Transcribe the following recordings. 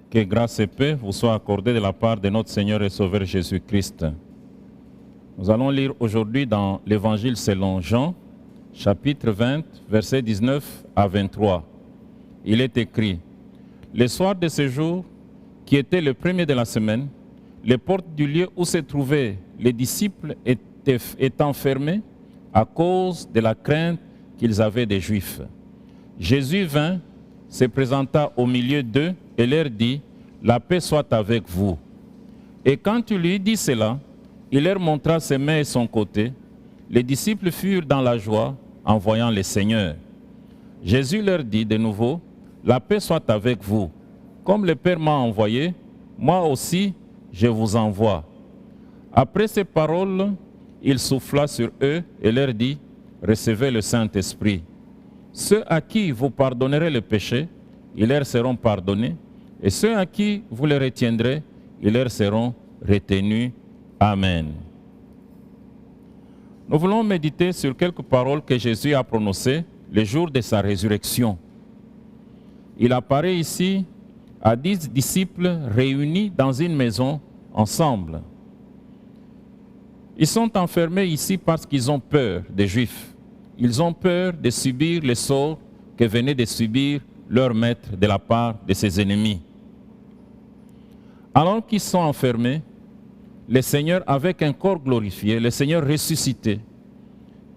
Que grâce et paix vous soient accordées de la part de notre Seigneur et Sauveur Jésus-Christ. Nous allons lire aujourd'hui dans l'Évangile selon Jean, chapitre 20, versets 19 à 23. Il est écrit: le soir de ce jour, qui était le premier de la semaine, les portes du lieu où se trouvaient les disciples étant fermées à cause de la crainte qu'ils avaient des Juifs. Jésus vint, se présenta au milieu d'eux et leur dit: la paix soit avec vous. Et quand il lui dit cela, il leur montra ses mains et son côté. Les disciples furent dans la joie en voyant le Seigneur. Jésus leur dit de nouveau: la paix soit avec vous. Comme le Père m'a envoyé, moi aussi je vous envoie. Après ces paroles, il souffla sur eux et leur dit: recevez le Saint-Esprit. Ceux à qui vous pardonnerez le péché, ils leur seront pardonnés, et ceux à qui vous les retiendrez, ils leur seront retenus. Amen. Nous voulons méditer sur quelques paroles que Jésus a prononcées le jour de sa résurrection. Il apparaît ici à 10 disciples réunis dans une maison ensemble. Ils sont enfermés ici parce qu'ils ont peur des Juifs. Ils ont peur de subir le sort que venait de subir leur maître de la part de ses ennemis. Alors qu'ils sont enfermés, le Seigneur, avec un corps glorifié, le Seigneur ressuscité,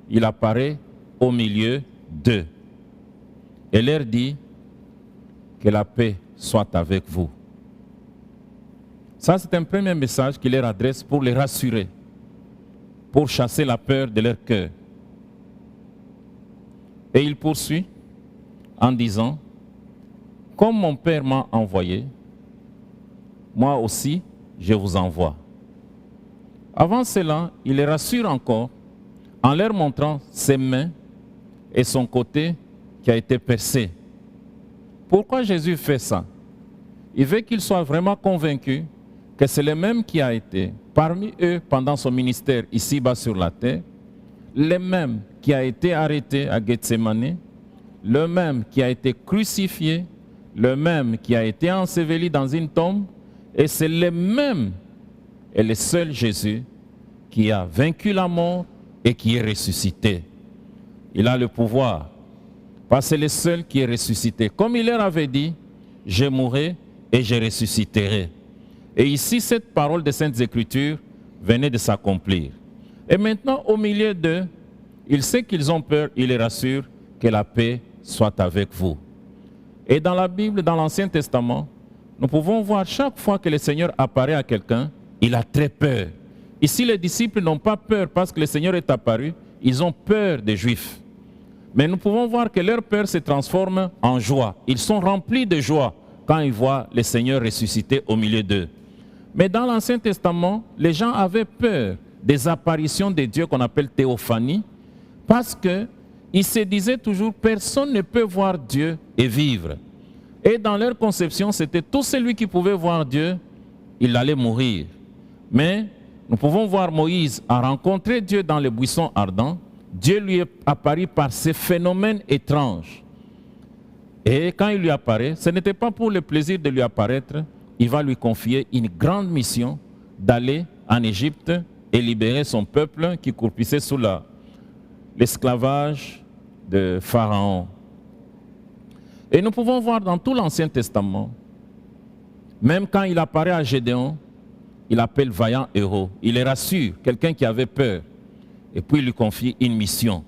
il apparaît au milieu d'eux et leur dit: que la paix soit avec vous. Ça, c'est un premier message qu'il leur adresse pour les rassurer, pour chasser la peur de leur cœur. Et il poursuit en disant: comme mon Père m'a envoyé, moi aussi je vous envoie. Avant cela, il les rassure encore en leur montrant ses mains et son côté qui a été percé. Pourquoi Jésus fait ça? Il veut qu'ils soient vraiment convaincus que c'est le même qui a été parmi eux pendant son ministère ici-bas sur la terre, le même qui a été arrêté à Gethsémani, le même qui a été crucifié, le même qui a été enseveli dans une tombe, et c'est le même et le seul Jésus qui a vaincu la mort et qui est ressuscité. Il a le pouvoir, parce que c'est le seul qui est ressuscité. Comme il leur avait dit: je mourrai et je ressusciterai. Et ici, cette parole des Saintes Écritures venait de s'accomplir. Et maintenant, au milieu d'eux, il sait qu'ils ont peur, il les rassure: que la paix soit avec vous. Et dans la Bible, dans l'Ancien Testament, nous pouvons voir chaque fois que le Seigneur apparaît à quelqu'un, il a très peur. Ici, les disciples n'ont pas peur parce que le Seigneur est apparu, ils ont peur des Juifs. Mais nous pouvons voir que leur peur se transforme en joie. Ils sont remplis de joie quand ils voient le Seigneur ressuscité au milieu d'eux. Mais dans l'Ancien Testament, les gens avaient peur des apparitions de Dieu qu'on appelle théophanie, parce qu'ils se disaient toujours: personne ne peut voir Dieu et vivre. Et dans leur conception, c'était tout celui qui pouvait voir Dieu, il allait mourir. Mais nous pouvons voir Moïse a rencontré Dieu dans le buisson ardent. Dieu lui est apparu par ces phénomènes étranges. Et quand il lui apparaît, ce n'était pas pour le plaisir de lui apparaître, il va lui confier une grande mission d'aller en Égypte et libérer son peuple qui croupissait sous l'esclavage de Pharaon. Et nous pouvons voir dans tout l'Ancien Testament, même quand il apparaît à Gédéon, il appelle vaillant héros. Il les rassure, quelqu'un qui avait peur. Et puis il lui confie une mission.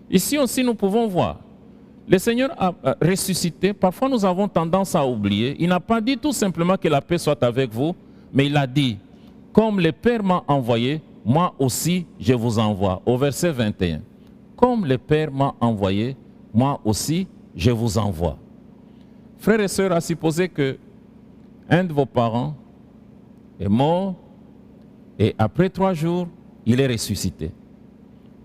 Ici aussi, nous pouvons voir, le Seigneur a ressuscité. Parfois, nous avons tendance à oublier. Il n'a pas dit tout simplement que la paix soit avec vous, mais il a dit: comme le Père m'a envoyé, moi aussi je vous envoie. Au verset 21. Comme le Père m'a envoyé, moi aussi je vous envoie. Frères et sœurs, à supposer que un de vos parents est mort et après 3 jours, il est ressuscité.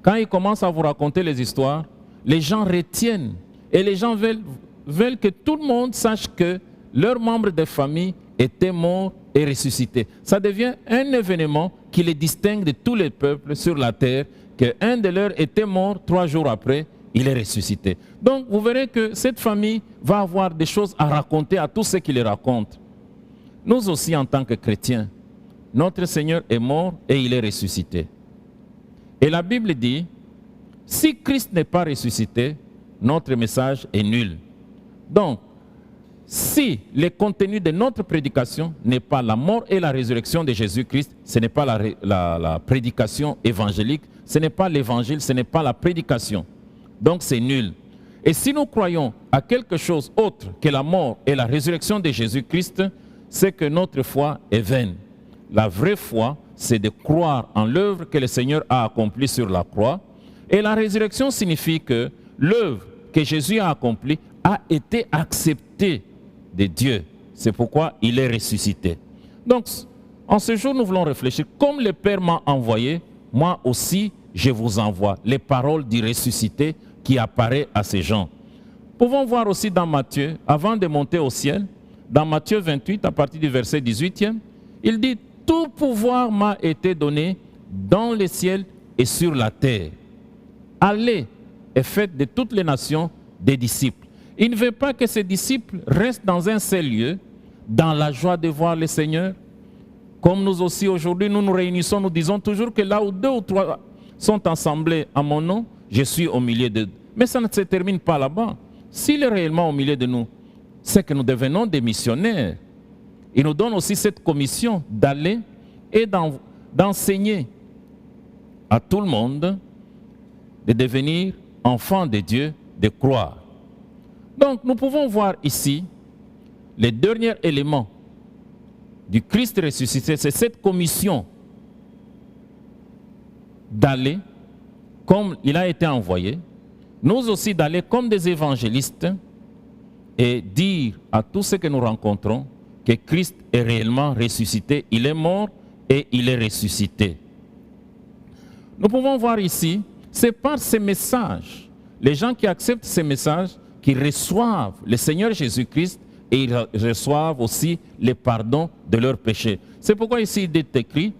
Quand il commence à vous raconter les histoires, les gens retiennent et les gens veulent que tout le monde sache que leurs membres de famille étaient morts et ressuscités. Ça devient un événement qui les distingue de tous les peuples sur la terre, qu'un de leurs était mort 3 jours après, il est ressuscité. Donc vous verrez que cette famille va avoir des choses à raconter à tous ceux qui les racontent. nous aussi en tant que chrétiens, notre Seigneur est mort et il est ressuscité. Et la Bible dit, si Christ n'est pas ressuscité, notre message est nul. Donc, si le contenu de notre prédication n'est pas la mort et la résurrection de Jésus-Christ, ce n'est pas la prédication évangélique, ce n'est pas l'évangile, ce n'est pas la prédication. Donc c'est nul. Et si nous croyons à quelque chose autre que la mort et la résurrection de Jésus-Christ, c'est que notre foi est vaine. La vraie foi, c'est de croire en l'œuvre que le Seigneur a accomplie sur la croix. Et la résurrection signifie que l'œuvre que Jésus a accomplie a été acceptée de Dieu. C'est pourquoi il est ressuscité. Donc, en ce jour, nous voulons réfléchir. Comme le Père m'a envoyé, moi aussi, je vous envoie les paroles du ressuscité qui apparaît à ces gens. Pouvons voir aussi dans Matthieu, avant de monter au ciel, dans Matthieu 28, à partir du verset 18e, il dit « Tout pouvoir m'a été donné dans les ciels et sur la terre. Allez et faites de toutes les nations des disciples. » Il ne veut pas que ses disciples restent dans un seul lieu, dans la joie de voir le Seigneur. Comme nous aussi aujourd'hui, nous nous réunissons, nous disons toujours que là où 2 ou 3 sont assemblés à mon nom, je suis au milieu d'eux. Mais ça ne se termine pas là-bas. S'il est réellement au milieu de nous, c'est que nous devenons des missionnaires. Il nous donne aussi cette commission d'aller et d'enseigner à tout le monde de devenir enfants de Dieu, de croire. Donc nous pouvons voir ici les derniers éléments du Christ ressuscité, c'est cette commission d'aller comme il a été envoyé, nous aussi d'aller comme des évangélistes et dire à tous ceux que nous rencontrons que Christ est réellement ressuscité, il est mort et il est ressuscité. Nous pouvons voir ici, c'est par ces messages, les gens qui acceptent ces messages, qui reçoivent le Seigneur Jésus-Christ et ils reçoivent aussi le pardon de leurs péchés. C'est pourquoi ici il est écrit,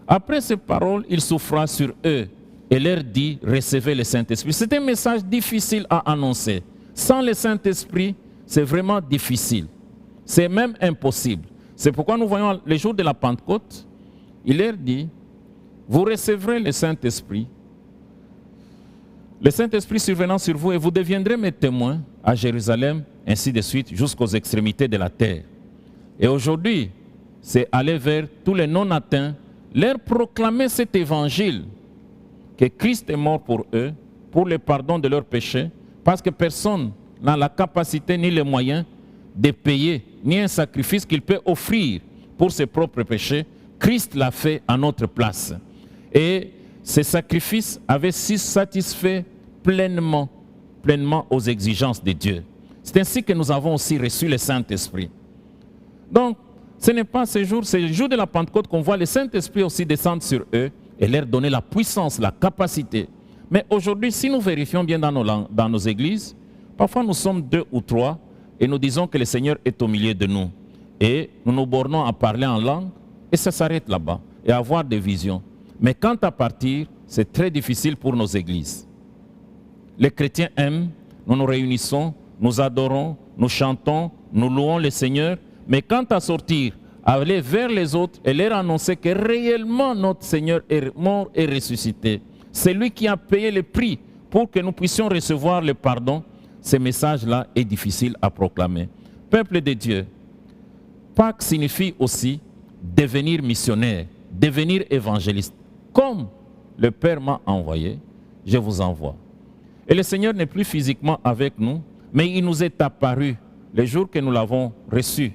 après ces paroles, il souffra sur eux et leur dit, recevez le Saint-Esprit. C'est un message difficile à annoncer. Sans le Saint-Esprit, c'est vraiment difficile. C'est même impossible. C'est pourquoi nous voyons le jour de la Pentecôte, il leur dit, vous recevrez le Saint-Esprit. Le Saint-Esprit survenant sur vous et vous deviendrez mes témoins à Jérusalem, ainsi de suite, jusqu'aux extrémités de la terre. Et aujourd'hui, c'est aller vers tous les non-atteints, leur proclamer cet évangile, que Christ est mort pour eux, pour le pardon de leurs péchés, parce que personne n'a la capacité ni les moyens de payer, ni un sacrifice qu'il peut offrir pour ses propres péchés. Christ l'a fait à notre place. Et ce sacrifice avait satisfait pleinement aux exigences de Dieu. C'est ainsi que nous avons aussi reçu le Saint-Esprit. Donc, ce n'est pas ce jour, c'est le jour de la Pentecôte qu'on voit le Saint-Esprit aussi descendre sur eux et leur donner la puissance, la capacité. Mais aujourd'hui, si nous vérifions bien dans nos églises, parfois nous sommes 2 ou 3 et nous disons que le Seigneur est au milieu de nous. Et nous nous bornons à parler en langue et ça s'arrête là-bas et à avoir des visions. Mais quant à partir, c'est très difficile pour nos églises. Les chrétiens aiment, nous nous réunissons, nous adorons, nous chantons, nous louons le Seigneur. Mais quant à sortir, à aller vers les autres et leur annoncer que réellement notre Seigneur est mort et ressuscité, c'est lui qui a payé le prix pour que nous puissions recevoir le pardon, ce message-là est difficile à proclamer. Peuple de Dieu, Pâques signifie aussi devenir missionnaire, devenir évangéliste. Comme le Père m'a envoyé, je vous envoie. Et le Seigneur n'est plus physiquement avec nous, mais il nous est apparu le jour que nous l'avons reçu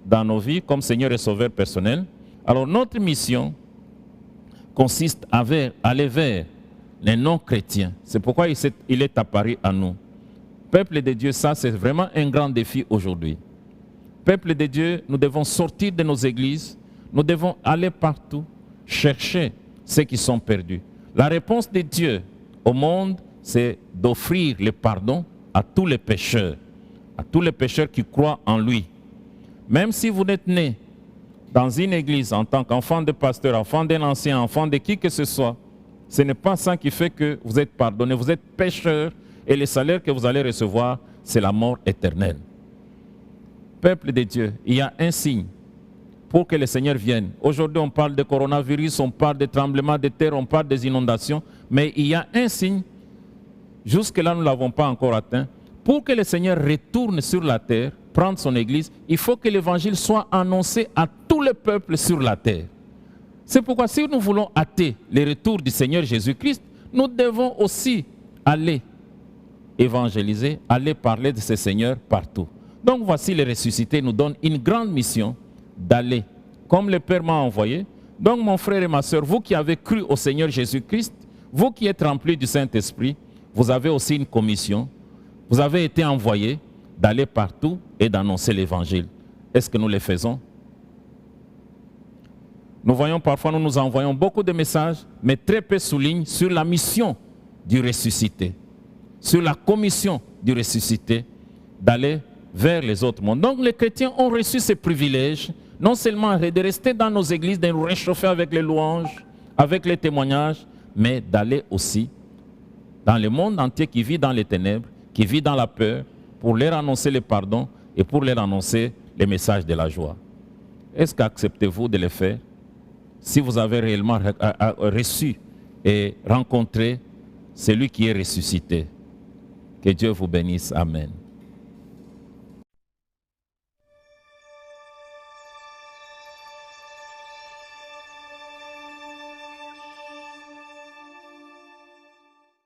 dans nos vies comme Seigneur et Sauveur personnel. Alors notre mission consiste à aller vers les non-chrétiens. C'est pourquoi il est apparu à nous. Peuple de Dieu, ça c'est vraiment un grand défi aujourd'hui. Peuple de Dieu, nous devons sortir de nos églises, nous devons aller partout, chercher ceux qui sont perdus. La réponse de Dieu au monde, c'est d'offrir le pardon à tous les pécheurs qui croient en lui. Même si vous êtes né dans une église en tant qu'enfant de pasteur, enfant d'un ancien, enfant de qui que ce soit, ce n'est pas ça qui fait que vous êtes pardonné. Vous êtes pécheur et le salaire que vous allez recevoir, c'est la mort éternelle. Peuple de Dieu, il y a un signe pour que le Seigneur vienne. Aujourd'hui, on parle de coronavirus, on parle de tremblements de terre, on parle des inondations, mais il y a un signe, jusque-là nous ne l'avons pas encore atteint. Pour que le Seigneur retourne sur la terre, prendre son Église, il faut que l'Évangile soit annoncé à tous les peuples sur la terre. C'est pourquoi si nous voulons hâter le retour du Seigneur Jésus-Christ, nous devons aussi aller évangéliser, aller parler de ce Seigneur partout. Donc voici le ressuscité nous donne une grande mission d'aller, comme le Père m'a envoyé. Donc mon frère et ma soeur, vous qui avez cru au Seigneur Jésus-Christ, vous qui êtes remplis du Saint-Esprit, vous avez aussi une commission. Vous avez été envoyés d'aller partout et d'annoncer l'Évangile. Est-ce que nous le faisons? Nous voyons parfois, nous nous envoyons beaucoup de messages, mais très peu soulignent sur la mission du ressuscité, sur la commission du ressuscité, d'aller vers les autres mondes. Donc les chrétiens ont reçu ce privilège, non seulement de rester dans nos églises, de nous réchauffer avec les louanges, avec les témoignages, mais d'aller aussi dans le monde entier qui vit dans les ténèbres, qui vit dans la peur, pour leur annoncer le pardon et pour leur annoncer les messages de la joie. Est-ce qu'acceptez-vous de le faire? Si vous avez réellement reçu et rencontré celui qui est ressuscité. Que Dieu vous bénisse. Amen.